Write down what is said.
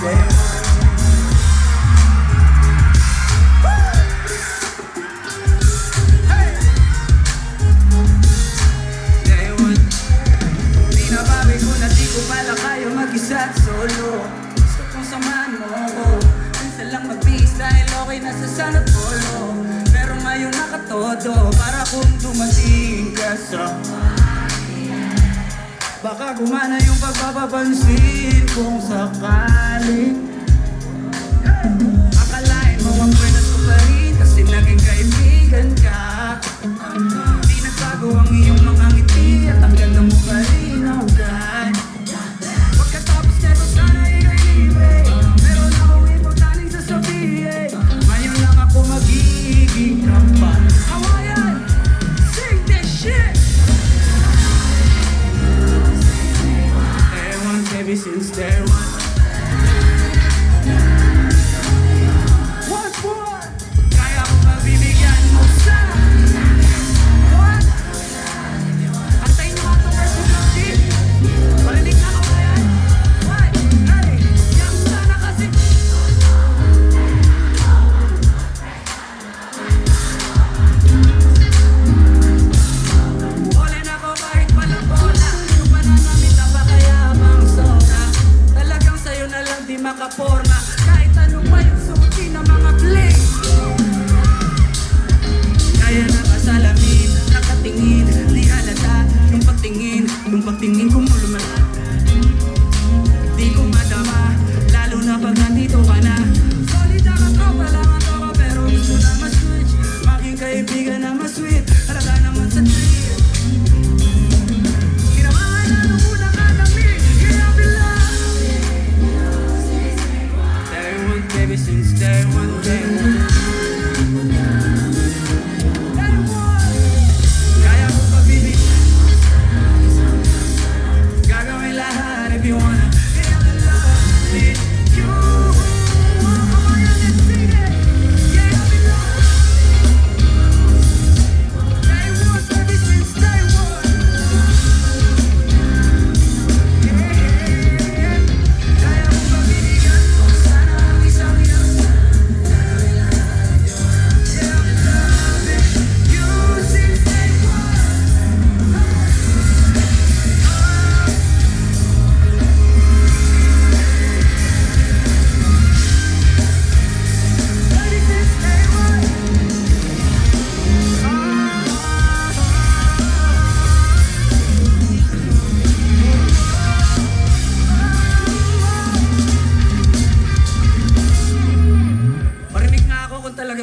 day one. Binabawi ko na di ko pala kaya mag-isa at solo. Gusto kong samahan mo ako, minsan lang mag-peace dahil okay na sa San at Polo. Pero ngayon nakatodo, para kung dumating ka sa baka gumana yung pagpapapansin kung sakali. Akalain mo ang buenas ko pa rin kasi naging kaibigan ka. Di nagbago ang iyong mga ngiti at ang ganda mo pa rin, oh God. Pagkatapos neto sana ikay-ibig, meron akong importanteng sasabihin. Ngayon lang ako magiging kapat. Hawayan, sing this shit. Day one, baby, since day one. Once more, kaya ko mabibigyan mo sa what? Antayin nyo nga itong verse ng Love G. Marinig na ako yan. Why? Hey, yang sana kasi. Ulit ako kahit walang bola. Yung pananamit na pakayabang sobra. Talagang sa'yo na lang di makaporma.